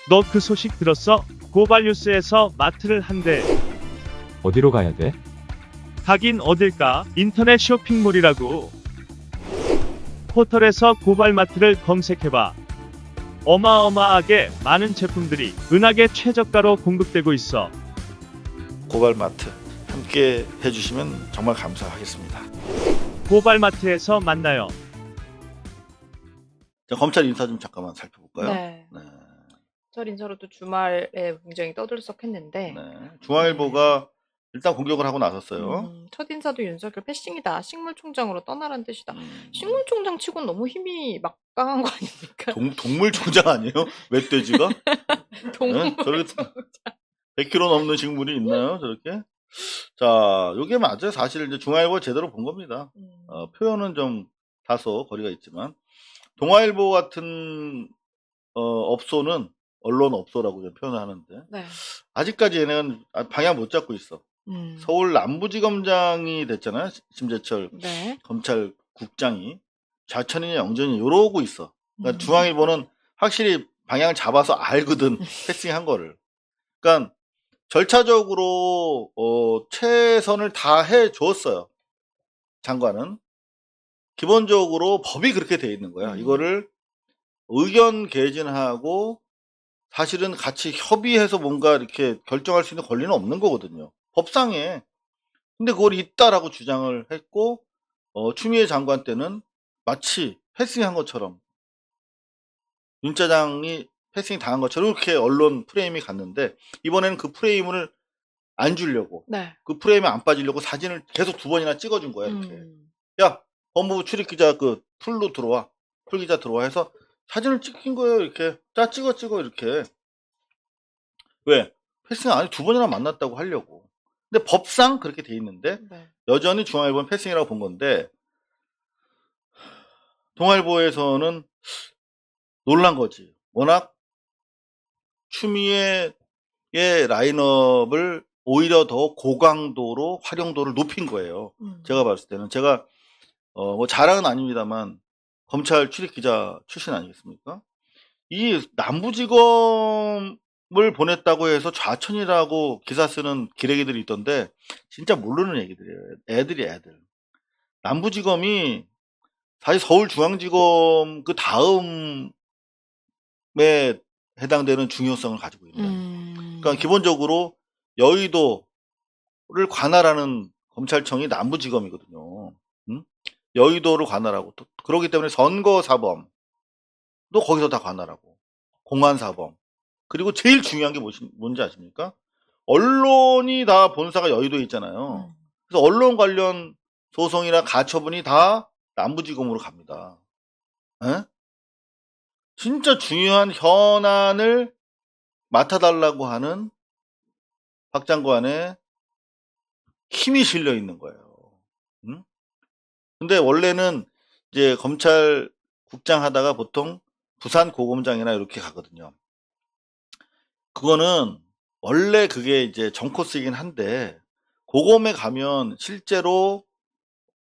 너 그 소식 들었어? 고발뉴스에서 마트를 한대. 어디로 가야 돼? 가긴 어딜까? 인터넷 쇼핑몰이라고. 포털에서 고발마트를 검색해봐. 어마어마하게 많은 제품들이 은하계 최저가로 공급되고 있어. 고발마트 함께 해주시면 정말 감사하겠습니다. 고발마트에서 만나요. 자, 검찰 인사 좀 잠깐만 살펴볼까요? 네. 네. 검찰 인사로도 주말에 굉장히 떠들썩했는데 네. 중앙일보가 일단 공격을 하고 나섰어요. 첫 인사도 윤석열 패싱이다. 식물총장으로 떠나란 뜻이다. 음, 식물총장 치곤 너무 힘이 막강한 거 아닙니까? 동물총장 아니에요? 멧돼지가? 동물 저렇게 100kg 넘는 식물이 있나요? 저렇게? 자, 요게 맞아요. 사실 이제 중앙일보 제대로 본 겁니다. 표현은 좀 다소 거리가 있지만 동아일보 같은 업소는 언론 업소라고 좀 표현을 하는데 네. 아직까지 얘네는 방향 못 잡고 있어. 서울 남부지검장이 됐잖아요. 심재철 네. 검찰국장이 좌천이냐 영전이냐 이러고 있어. 그러니까 음. 중앙일보는 확실히 방향을 잡아서 알거든. 패싱한 거를. 그러니까 절차적으로 최선을 다 해줬어요. 장관은. 기본적으로 법이 그렇게 돼 있는 거야. 이거를 의견 개진하고 사실은 같이 협의해서 뭔가 이렇게 결정할 수 있는 권리는 없는 거거든요. 법상에. 근데 그걸 있다라고 주장을 했고, 추미애 장관 때는 마치 패싱한 것처럼, 윤 차장이 패싱 당한 것처럼 이렇게 언론 프레임이 갔는데, 이번에는 그 프레임을 안 주려고, 네. 그 프레임에 안 빠지려고 사진을 계속 2번이나 찍어준 거야, 이렇게. 야, 법무부 출입기자 풀로 들어와. 풀기자 들어와 해서 사진을 찍힌 거예요, 이렇게. 자, 찍어, 이렇게. 왜? 패싱 안에 2번이나 만났다고 하려고. 근데 법상 그렇게 돼 있는데, 네. 여전히 중앙일보는 패싱이라고 본 건데, 동아일보에서는 놀란 거지. 워낙 추미애의 라인업을 오히려 더 고강도로 활용도를 높인 거예요. 제가 봤을 때는. 제가, 뭐 자랑은 아닙니다만, 검찰 출입기자 출신 아니겠습니까? 이 남부지검을 보냈다고 해서 좌천이라고 기사 쓰는 기레기들이 있던데, 진짜 모르는 얘기들이에요. 애들. 남부지검이 사실 서울중앙지검 그 다음에 해당되는 중요성을 가지고 있는. 그러니까 기본적으로 여의도를 관할하는 검찰청이 남부지검이거든요. 응? 여의도를 관할하고 또 그렇기 때문에 선거사범도 거기서 다 관할하고 공안사범 그리고 제일 중요한 게 뭔지 아십니까? 언론이 다 본사가 여의도에 있잖아요. 그래서 언론 관련 소송이나 가처분이 다 남부지검으로 갑니다. 에? 진짜 중요한 현안을 맡아달라고 하는 박 장관의 힘이 실려 있는 거예요. 응? 근데 원래는 이제 검찰국장 하다가 보통 부산 고검장이나 이렇게 가거든요. 그거는 원래 그게 이제 정코스이긴 한데 고검에 가면 실제로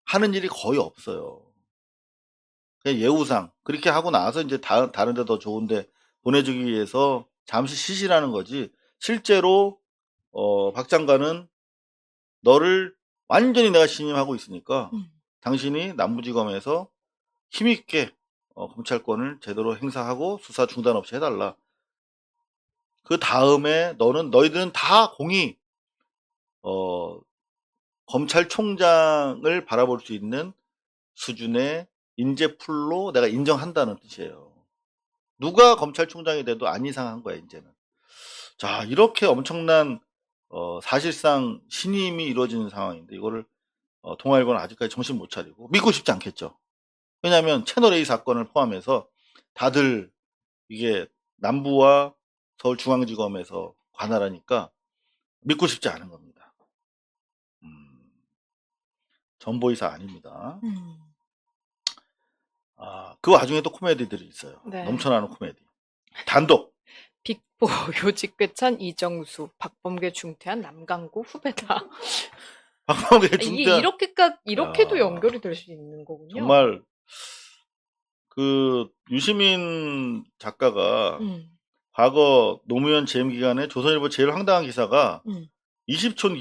하는 일이 거의 없어요. 그냥 예우상 그렇게 하고 나서 이제 다른 데 더 좋은데 보내주기 위해서 잠시 쉬시라는 거지. 실제로 박 장관은 너를 완전히 내가 신임하고 있으니까 당신이 남부지검에서 힘있게 검찰권을 제대로 행사하고 수사 중단 없이 해달라. 그 다음에 너희들은 다 공히 검찰총장을 바라볼 수 있는 수준의 인재풀로 내가 인정한다는 뜻이에요. 누가 검찰총장이 돼도 안 이상한 거야 이제는. 자, 이렇게 엄청난 사실상 신임이 이루어지는 상황인데 이거를 동아일보는 아직까지 정신 못 차리고 믿고 싶지 않겠죠. 왜냐하면 채널A 사건을 포함해서 다들 이게 남부와 서울중앙지검에서 관할하니까 믿고 싶지 않은 겁니다. 전보이사 아닙니다. 그 와중에 또 코미디들이 있어요. 네. 넘쳐나는 코미디. 단독. 빅보 요직배찬 이정수 박범계 중퇴한 남강구 후배다. 박범계 이게 중대 이렇게도 야. 연결이 될 수 있는 거군요. 정말 그 유시민 작가가 과거 노무현 재임 기간에 조선일보 제일 황당한 기사가 음. 20촌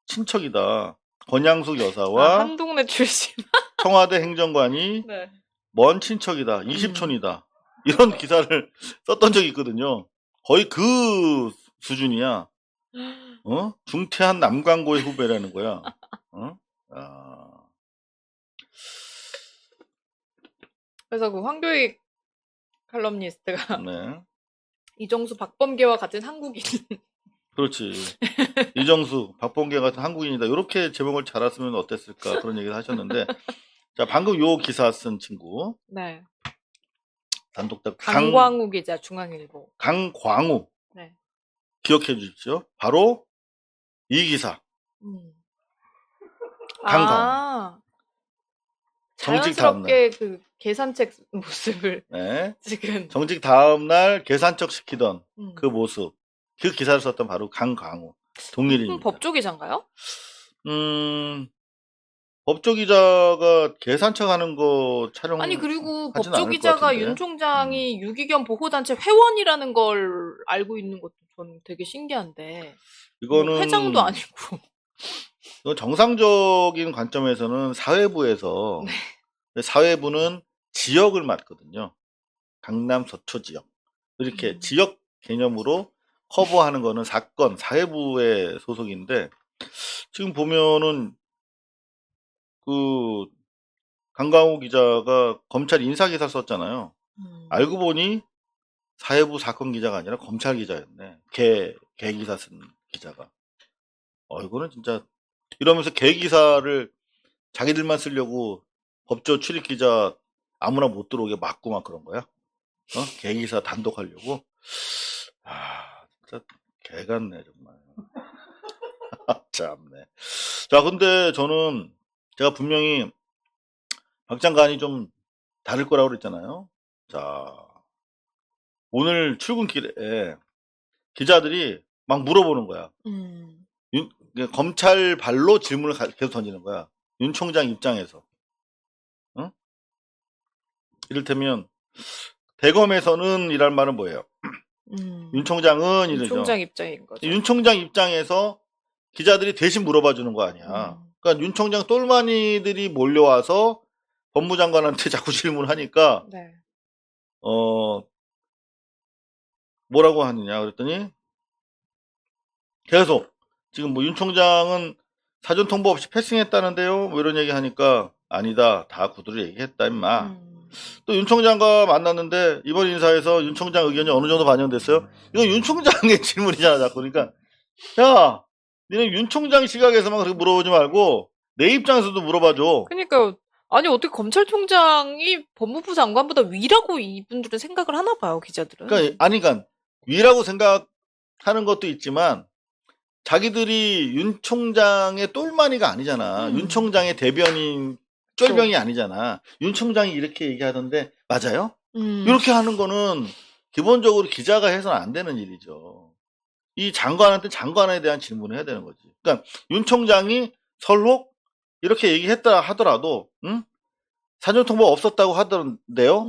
친척이다. 권양숙 아, 여사와 한 동네 출신. 청와대 행정관이 네. 먼 친척이다. 20촌이다. 이런 기사를 썼던 적이 있거든요. 거의 그 수준이야. 중퇴한 남광고의 후배라는 거야. 아, 그래서 그 황교익 칼럼니스트가 네. 이정수 박범계와 같은 한국인. 그렇지. 이정수, 박범계 같은 한국인이다. 이렇게 제목을 달았으면 어땠을까 그런 얘기를 하셨는데, 자 방금 요 기사 쓴 친구 네. 단독답 강광우 기자 중앙일보. 강광우 네. 기억해 주십시오. 바로 이 기사. 강광우. 아, 정직 다음날. 자연스럽게 그 계산책 모습을 네. 지금. 정직 다음날 계산적 시키던 그 음. 모습. 그 기사를 썼던 바로 강광우 동일인입니다. 법조 기자인가요? 법조 기자가 계산책 하는 거 촬영 아니 그리고 하진 법조 않을 것 기자가 같은데. 윤 총장이 유기견 보호단체 회원이라는 걸 알고 있는 것도 저는 되게 신기한데. 뭐 이거는 회장도 아니고. 이건 정상적인 관점에서는 사회부에서 네. 사회부는 지역을 맡거든요. 강남 서초 지역 이렇게 지역 개념으로 커버하는 거는 사건 사회부의 소속인데 지금 보면은 그 강광우 기자가 검찰 인사 기사 썼잖아요. 알고 보니 사회부 사건 기자가 아니라 검찰 기자였네. 개 기사 쓴 기자가. 이거는 진짜 이러면서 개 기사를 자기들만 쓰려고 법조 출입 기자 아무나 못 들어오게 막고 막 그런 거야. 개 기사 단독 하려고. 진짜 개 같네 정말. 참네. 자, 근데 저는 제가 분명히 박 장관이 좀 다를 거라고 그랬잖아요. 자, 오늘 출근길에 기자들이 막 물어보는 거야. 검찰 발로 질문을 계속 던지는 거야. 윤 총장 입장에서. 이를테면 대검에서는 이란 말은 뭐예요? 윤 총장은 윤 이러죠. 총장 입장인 거죠. 윤 총장 입장에서 기자들이 대신 물어봐 주는 거 아니야. 그러니까 윤 총장 똘마니들이 몰려와서 법무장관한테 자꾸 질문하니까 네. 뭐라고 하느냐 그랬더니 계속 지금 뭐 윤 총장은 사전 통보 없이 패싱했다는데요. 뭐 이런 얘기 하니까 아니다. 다 구두로 얘기했다 임마. 또 윤 총장과 만났는데 이번 인사에서 윤 총장 의견이 어느 정도 반영됐어요? 이건 윤 총장의 질문이잖아 자꾸. 그러니까 야 니네 윤 총장 시각에서만 그렇게 물어보지 말고 내 입장에서도 물어봐줘. 그러니까 아니 어떻게 검찰총장이 법무부 장관보다 위라고 이분들은 생각을 하나 봐요 기자들은. 그러니까 위라고 생각하는 것도 있지만 자기들이 윤 총장의 똘마니가 아니잖아. 윤 총장의 대변인 쫄병이 아니잖아. 윤 총장이 이렇게 얘기하던데 맞아요? 이렇게 하는 거는 기본적으로 기자가 해서는 안 되는 일이죠. 이 장관한테 장관에 대한 질문을 해야 되는 거지. 그러니까 윤 총장이 설록 이렇게 얘기했다 하더라도 사전 통보 없었다고 하던데요.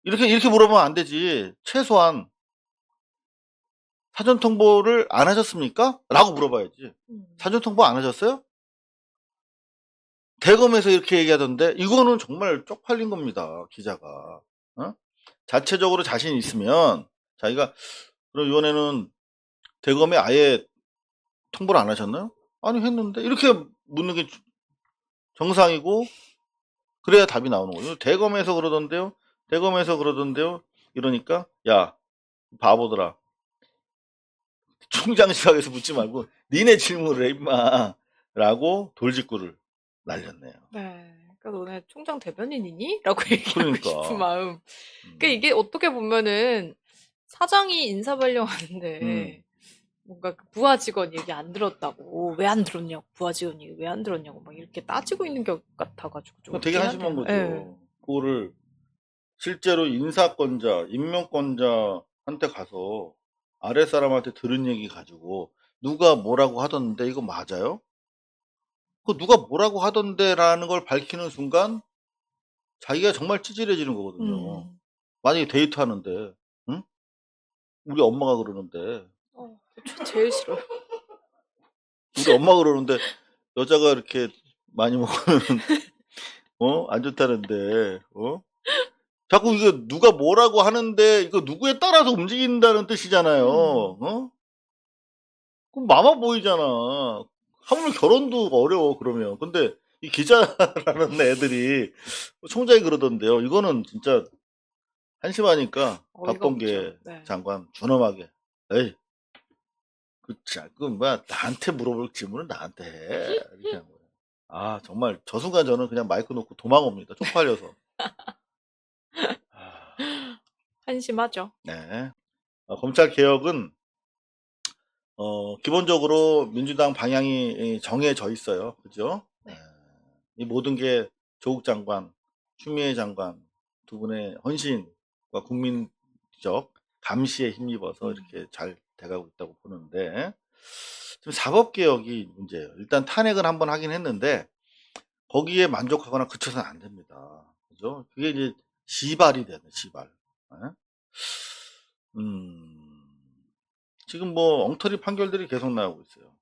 이렇게 물어보면 안 되지. 최소한 사전 통보를 안 하셨습니까? 라고 물어봐야지. 사전 통보 안 하셨어요? 대검에서 이렇게 얘기하던데 이거는 정말 쪽팔린 겁니다. 기자가. 자체적으로 자신 있으면 자기가 그럼 이번에는 대검에 아예 통보를 안 하셨나요? 아니 했는데 이렇게 묻는 게 정상이고 그래야 답이 나오는 거죠. 대검에서 그러던데요. 이러니까 야 바보들아. 총장 시각에서 묻지 말고 니네 질문을 해 임마 라고 돌직구를 날렸네요. 네. 그러니까 너네 총장 대변인이니? 라고 얘기하고 싶은 마음. 그러니까 이게 어떻게 보면은 사장이 인사 발령하는데 뭔가 그 부하 직원 얘기 안 들었다고 왜 안 들었냐고 부하 직원이 왜 안 들었냐고 막 이렇게 따지고 있는 것 같아가지고 좀 되게 한심한 거죠. 네. 그거를 실제로 인사권자, 임명권자한테 가서 아랫사람한테 들은 얘기 가지고 누가 뭐라고 하던데 이거 맞아요? 그 누가 뭐라고 하던데라는 걸 밝히는 순간 자기가 정말 찌질해지는 거거든요. 만약에 데이트하는데, 응? 우리 엄마가 그러는데, 저 제일 싫어요. 우리 엄마가 그러는데, 여자가 이렇게 많이 먹으면, 안 좋다는데, 자꾸 이거 누가 뭐라고 하는데, 이거 누구에 따라서 움직인다는 뜻이잖아요, 그럼 마마 보이잖아. 하물며 결혼도 어려워, 그러면. 근데, 이 기자라는 애들이, 총장이 그러던데요. 이거는 진짜, 한심하니까, 어이가 박범계 없죠. 네. 장관, 준엄하게. 에이, 나한테 물어볼 질문은 나한테 해. 이렇게 한 거예요. 아, 정말, 저 순간 저는 그냥 마이크 놓고 도망옵니다. 쪽팔려서. 한심하죠. 네. 검찰 개혁은, 기본적으로 민주당 방향이 정해져 있어요. 그죠? 네. 이 모든 게 조국 장관, 추미애 장관 두 분의 헌신과 국민적 감시에 힘입어서 이렇게 잘 돼가고 있다고 보는데, 지금 사법개혁이 문제예요. 일단 탄핵은 한번 하긴 했는데, 거기에 만족하거나 그쳐서는 안 됩니다. 그죠? 그게 이제 시발이 되네, 시발. 예? 지금 뭐 엉터리 판결들이 계속 나오고 있어요.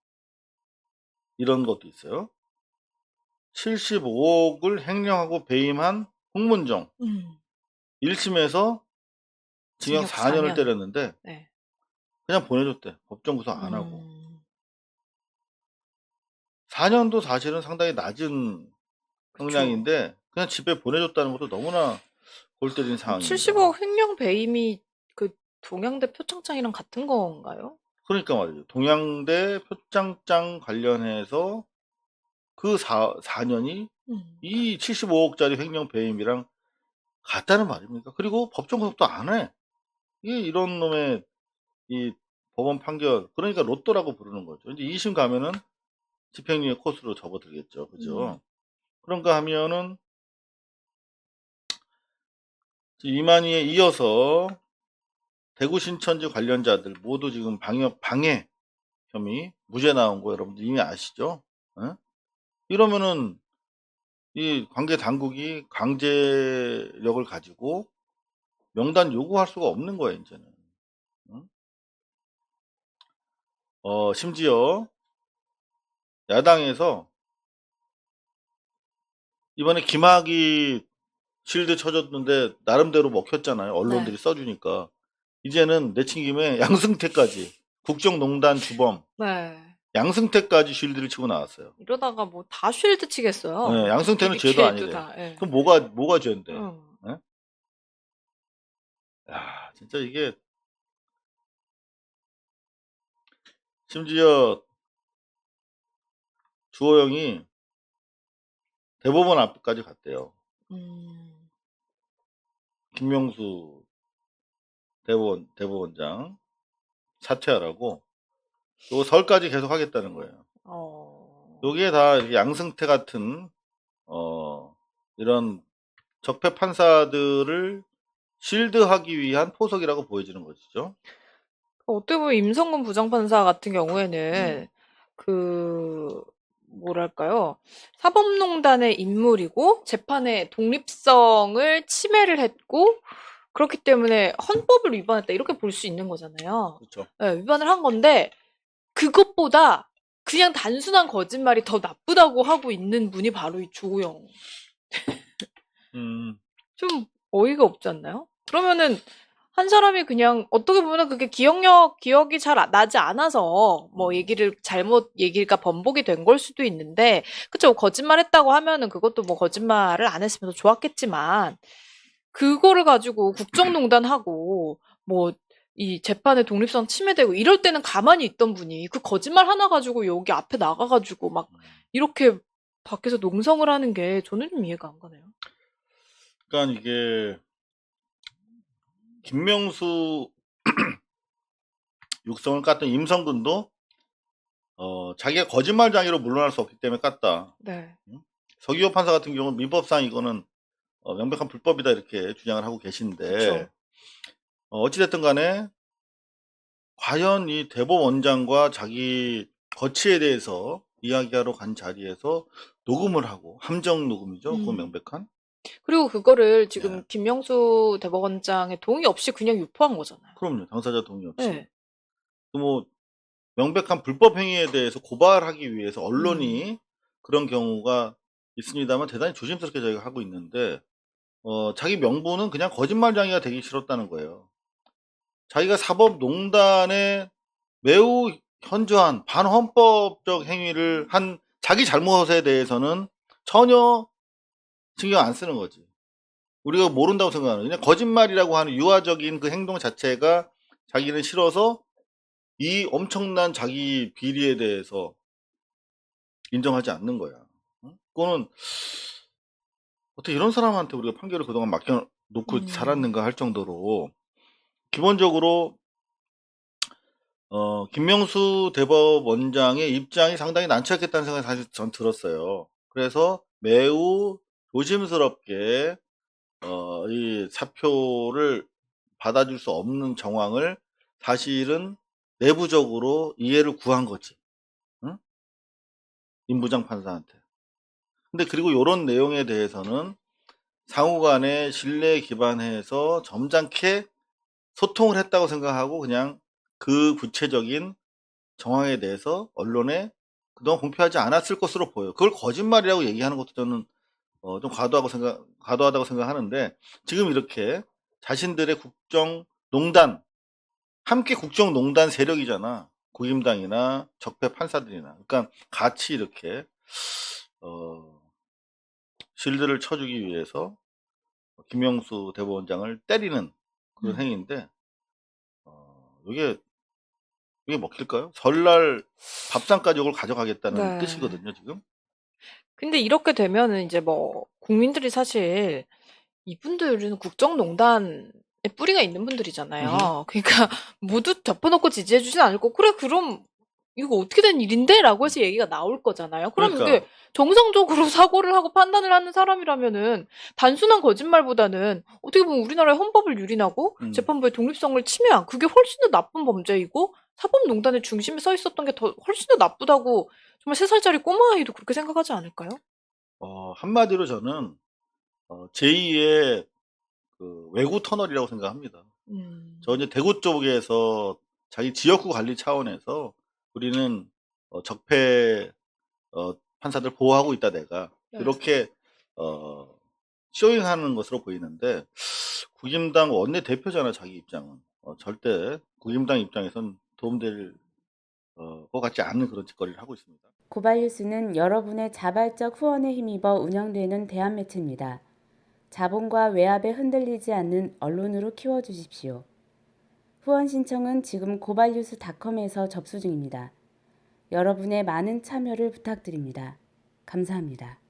이런 것도 있어요. 75억을 횡령하고 배임한 홍문정. 1심에서 징역 징역 4년을 4년. 때렸는데 네. 그냥 보내줬대. 법정 구속 안 하고. 4년도 사실은 상당히 낮은 형량인데 그냥 집에 보내줬다는 것도 너무나 골 때린 상황입니다. 75억 횡령 배임이 그 동양대 표창장이랑 같은 건가요? 그러니까 말이죠. 동양대 표창장 관련해서 그 4년이 이 75억짜리 횡령 배임이랑 같다는 말입니까? 그리고 법정 구속도 안 해. 이게 이런 놈의 이 법원 판결, 그러니까 로또라고 부르는 거죠. 이제 2심 가면은 집행유예 코스로 접어들겠죠. 그죠? 그런가 하면은 이만희에 이어서 대구 신천지 관련자들 모두 지금 방해 혐의 무죄 나온 거 여러분들 이미 아시죠? 예? 이러면은 이 관계 당국이 강제력을 가지고 명단 요구할 수가 없는 거예요, 이제는. 응? 심지어 야당에서 이번에 김학의 실드 쳐줬는데 나름대로 먹혔잖아요. 언론들이 네. 써주니까. 이제는 내친김에 양승태까지 국정농단 주범 네. 양승태까지 쉴드를 치고 나왔어요. 이러다가 뭐 다 쉴드 치겠어요. 네, 양승태는 죄도 BBK 도 아니래요. 다, 예. 그럼 뭐가 죄인데? 네? 야, 진짜 이게 심지어 주호영이 대법원 앞까지 갔대요. 김명수 대법원장 사퇴하라고. 요 설까지 계속 하겠다는 거예요. 여기에 다 이렇게 양승태 같은 이런 적폐 판사들을 실드하기 위한 포석이라고 보여지는 것이죠. 어떻게 보면 임성근 부장판사 같은 경우에는 그 뭐랄까요, 사법농단의 인물이고 재판의 독립성을 침해를 했고 그렇기 때문에 헌법을 위반했다 이렇게 볼 수 있는 거잖아요. 그렇죠. 네, 위반을 한 건데 그것보다 그냥 단순한 거짓말이 더 나쁘다고 하고 있는 분이 바로 이 주호영. 좀 어이가 없지 않나요? 그러면은 한 사람이 그냥 어떻게 보면 그게 기억이 잘 나지 않아서 뭐 잘못 얘기가 번복이 된 걸 수도 있는데, 그쵸? 거짓말 했다고 하면은 그것도 뭐 거짓말을 안 했으면 더 좋았겠지만, 그거를 가지고 국정농단하고 뭐 이 재판의 독립성 침해되고 이럴 때는 가만히 있던 분이 그 거짓말 하나 가지고 여기 앞에 나가가지고 막 이렇게 밖에서 농성을 하는 게 저는 좀 이해가 안 가네요. 그러니까 이게 김명수 육성을 깠던 임성근도 자기가 거짓말장애로 물러날 수 없기 때문에 깠다. 네. 서기호 판사 같은 경우는 민법상 이거는 명백한 불법이다 이렇게 주장을 하고 계신데, 그쵸. 어찌됐든 간에 과연 이 대법원장과 자기 거취에 대해서 이야기하러 간 자리에서 녹음을 하고, 함정 녹음이죠. 그건 명백한. 그리고 그거를 지금 예. 김명수 대법원장의 동의 없이 그냥 유포한 거잖아요. 그럼요. 당사자 동의 없이. 네. 뭐 명백한 불법 행위에 대해서 고발하기 위해서 언론이 그런 경우가 있습니다만 대단히 조심스럽게 저희가 하고 있는데 자기 명분은 그냥 거짓말쟁이가 되기 싫었다는 거예요. 자기가 사법농단에 매우 현저한 반헌법적 행위를 한 자기 잘못에 대해서는 전혀 신경 안 쓰는 거지. 우리가 모른다고 생각하는 그냥 거짓말이라고 하는 유화적인 그 행동 자체가 자기는 싫어서 이 엄청난 자기 비리에 대해서 인정하지 않는 거야. 응? 그거는 어떻게 이런 사람한테 우리가 판결을 그동안 맡겨놓고 살았는가 할 정도로 기본적으로 김명수 대법원장의 입장이 상당히 난처했겠다는 생각이 사실 전 들었어요. 그래서 매우 조심스럽게 이 사표를 받아줄 수 없는 정황을 사실은 내부적으로 이해를 구한 거지. 응? 임부장 판사한테. 근데 그리고 요런 내용에 대해서는 상호간에 신뢰에 기반해서 점잖게 소통을 했다고 생각하고 그냥 그 구체적인 정황에 대해서 언론에 그동안 공표하지 않았을 것으로 보여요. 그걸 거짓말이라고 얘기하는 것도 저는 좀 과도하다고 생각하는데 지금 이렇게 자신들의 국정농단 함께 국정농단 세력이잖아. 국임당이나 적폐 판사들이나. 그러니까 같이 이렇게 실드를 쳐주기 위해서 김영수 대법원장을 때리는 그런 행위인데 이게 먹힐까요? 설날 밥상까지 이걸 가져가겠다는 네. 뜻이거든요, 지금. 근데 이렇게 되면은 이제 뭐 국민들이 사실 이분들은 국정농단에 뿌리가 있는 분들이잖아요. 그러니까 모두 덮어놓고 지지해주진 않을 거고 그래 그럼 이거 어떻게 된 일인데? 라고 해서 얘기가 나올 거잖아요. 그럼 그러니까. 이게 정상적으로 사고를 하고 판단을 하는 사람이라면은 단순한 거짓말보다는 어떻게 보면 우리나라의 헌법을 유린하고 재판부의 독립성을 침해한 그게 훨씬 더 나쁜 범죄이고 사법농단의 중심에 서 있었던 게 더 훨씬 더 나쁘다고 정말 3살짜리 꼬마아이도 그렇게 생각하지 않을까요? 한마디로 저는 제2의 그 외구 터널이라고 생각합니다. 저 이제 대구 쪽에서 자기 지역구 관리 차원에서 우리는 적폐 판사들 보호하고 있다 내가 네. 이렇게 쇼잉하는 것으로 보이는데 국임당 원내 대표잖아 자기 입장은 절대 국임당 입장에선 도움될 것 같지 않은 그런 짓거리를 하고 있습니다. 고발뉴스는 여러분의 자발적 후원에 힘입어 운영되는 대한매체입니다. 자본과 외압에 흔들리지 않는 언론으로 키워주십시오. 후원 신청은 지금 고발뉴스닷컴에서 접수 중입니다. 여러분의 많은 참여를 부탁드립니다. 감사합니다.